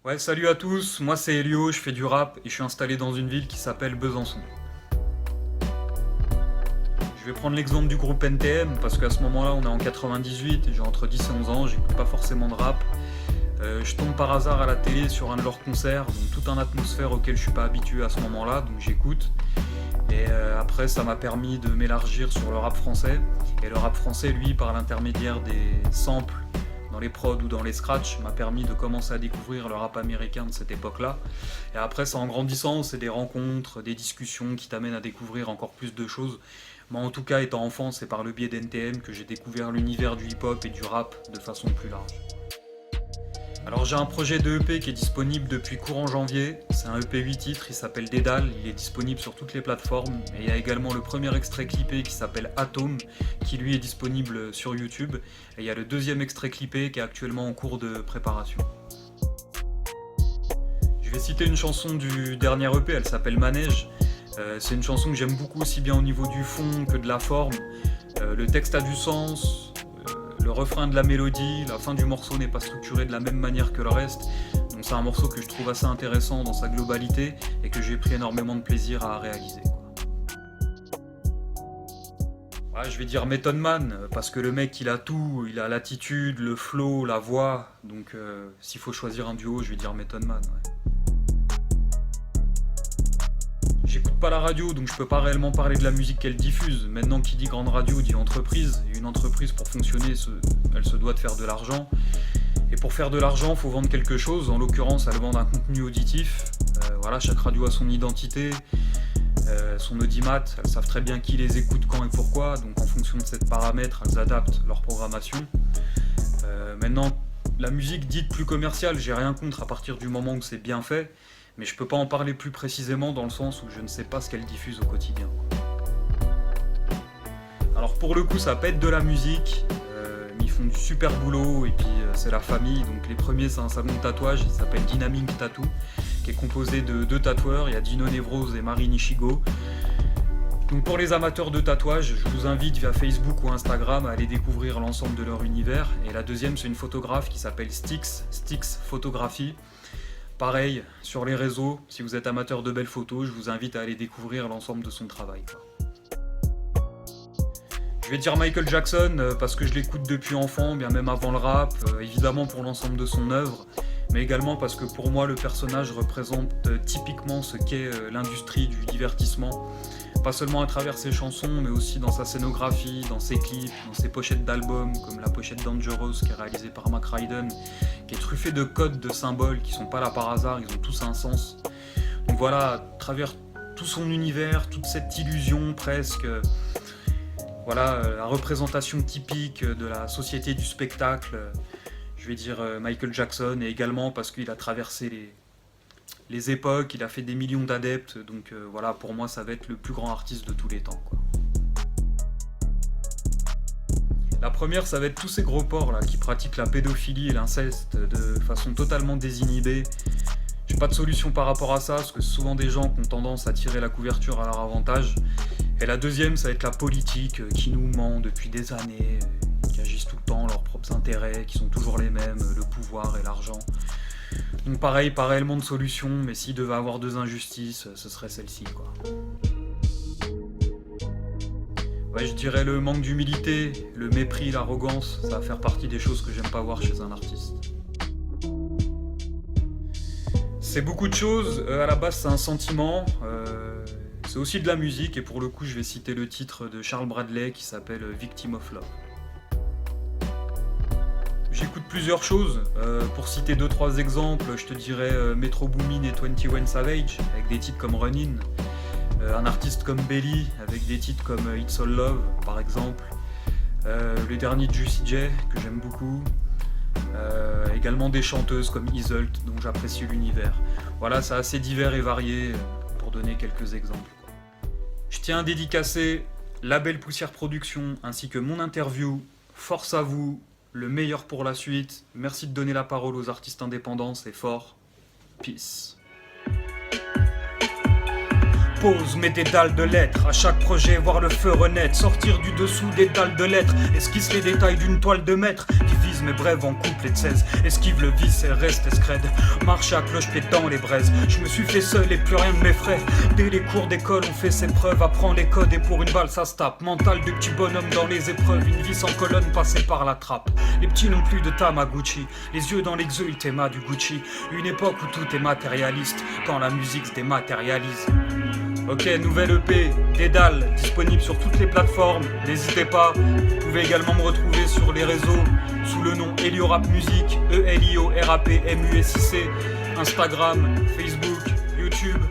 Ouais, salut à tous, moi c'est Elio, je fais du rap et je suis installé dans une ville qui s'appelle Besançon. Je vais prendre l'exemple du groupe NTM parce qu'à ce moment-là on est en 98 et j'ai entre 10 et 11 ans, j'écoute pas forcément de rap. Je tombe par hasard à la télé sur un de leurs concerts, donc toute une atmosphère auquel je suis pas habitué à ce moment-là, donc j'écoute. Et après ça m'a permis de m'élargir sur le rap français. Et le rap français, lui, par l'intermédiaire des samples dans les prods ou dans les scratchs, m'a permis de commencer à découvrir le rap américain de cette époque-là. Et après, c'est en grandissant, c'est des rencontres, des discussions qui t'amènent à découvrir encore plus de choses. Moi, en tout cas, étant enfant, c'est par le biais d'NTM que j'ai découvert l'univers du hip-hop et du rap de façon plus large. Alors j'ai un projet de EP qui est disponible depuis courant janvier, c'est un EP 8 titres, il s'appelle Dédale, il est disponible sur toutes les plateformes, et il y a également le premier extrait clippé qui s'appelle Atome, qui lui est disponible sur YouTube, et il y a le deuxième extrait clippé qui est actuellement en cours de préparation. Je vais citer une chanson du dernier EP, elle s'appelle Manège. C'est une chanson que j'aime beaucoup aussi bien au niveau du fond que de la forme. Le texte a du sens, le refrain de la mélodie, la fin du morceau n'est pas structurée de la même manière que le reste. Donc c'est un morceau que je trouve assez intéressant dans sa globalité et que j'ai pris énormément de plaisir à réaliser. Ouais, je vais dire Method Man, parce que le mec il a tout, il a l'attitude, le flow, la voix. Donc s'il faut choisir un duo, je vais dire Method Man. Ouais. J'écoute pas la radio, donc je peux pas réellement parler de la musique qu'elle diffuse. Maintenant, qui dit grande radio dit entreprise. Et une entreprise, pour fonctionner, elle se doit de faire de l'argent. Et pour faire de l'argent, il faut vendre quelque chose. En l'occurrence, elle vend un contenu auditif. Voilà, chaque radio a son identité, son audimat. Elles savent très bien qui les écoute, quand et pourquoi. Donc en fonction de ces paramètres, elles adaptent leur programmation. Maintenant, la musique dite plus commerciale, j'ai rien contre à partir du moment où c'est bien fait. Mais je peux pas en parler plus précisément dans le sens où je ne sais pas ce qu'elle diffuse au quotidien. Alors pour le coup, ça peut être de la musique, mais ils font du super boulot et puis c'est la famille. Donc les premiers, c'est un salon de tatouage, il s'appelle Dynamic Tattoo, qui est composé de deux tatoueurs, il y a Dino Nevrose et Marie Nishigo. Donc pour les amateurs de tatouage, je vous invite via Facebook ou Instagram à aller découvrir l'ensemble de leur univers. Et la deuxième, c'est une photographe qui s'appelle Styx Photographie. Pareil, sur les réseaux, si vous êtes amateur de belles photos, je vous invite à aller découvrir l'ensemble de son travail. Je vais dire Michael Jackson parce que je l'écoute depuis enfant, bien même avant le rap, évidemment pour l'ensemble de son œuvre, mais également parce que pour moi le personnage représente typiquement ce qu'est l'industrie du divertissement. Pas seulement à travers ses chansons, mais aussi dans sa scénographie, dans ses clips, dans ses pochettes d'albums, comme la pochette Dangerous qui est réalisée par Mac Ryden, qui est truffée de codes, de symboles qui sont pas là par hasard, ils ont tous un sens. Donc voilà, à travers tout son univers, toute cette illusion presque, voilà, la représentation typique de la société du spectacle, je vais dire Michael Jackson, et également parce qu'il a traversé les époques, il a fait des millions d'adeptes, donc voilà, pour moi ça va être le plus grand artiste de tous les temps, quoi. La première, ça va être tous ces gros porcs là qui pratiquent la pédophilie et l'inceste de façon totalement désinhibée. J'ai pas de solution par rapport à ça, parce que c'est souvent des gens qui ont tendance à tirer la couverture à leur avantage. Et la deuxième, ça va être la politique qui nous ment depuis des années, qui agissent tout le temps leurs propres intérêts, qui sont toujours les mêmes, le pouvoir et l'argent. Donc pareil, pas réellement de solution, mais s'il devait avoir deux injustices, ce serait celle-ci, quoi. Ouais, je dirais le manque d'humilité, le mépris, l'arrogance, ça va faire partie des choses que j'aime pas voir chez un artiste. C'est beaucoup de choses, à la base c'est un sentiment, c'est aussi de la musique, et pour le coup je vais citer le titre de Charles Bradley qui s'appelle Victim of Love. J'écoute plusieurs choses, pour citer 2-3 exemples, je te dirais Metro Boomin et 21 Savage, avec des titres comme Run In, un artiste comme Belly, avec des titres comme It's All Love par exemple, le dernier de Juicy J, que j'aime beaucoup, également des chanteuses comme Iseult, dont j'apprécie l'univers. Voilà, c'est assez divers et varié, pour donner quelques exemples. Je tiens à dédicacer Label Poussière Production, ainsi que mon interview. Force à vous, le meilleur pour la suite. Merci de donner la parole aux artistes indépendants, c'est fort. Peace. pose, mais des dalles de lettres. À chaque projet, voir le feu renaître. Sortir du dessous des dalles de lettres. Esquisse les détails d'une toile de maître qui vise mes brèves en couplet de 16. Esquive le vice et reste escrède. Marche à cloche-pied dans les braises. Je me suis fait seul et plus rien ne m'effraie. Dès les cours d'école, on fait ses preuves. Apprend les codes et pour une balle, ça se tape. Mental de petit bonhomme dans les épreuves. Une vie sans colonne passée par la trappe. Les petits n'ont plus de Tamagotchi. Les yeux dans l'exultéma du Gucci. Une époque où tout est matérialiste. Quand la musique se dématérialise. Ok, nouvelle EP, Dédale, disponible sur toutes les plateformes, n'hésitez pas. Vous pouvez également me retrouver sur les réseaux sous le nom Eliorap Music, ELIORAPMUSIC, Instagram, Facebook, YouTube.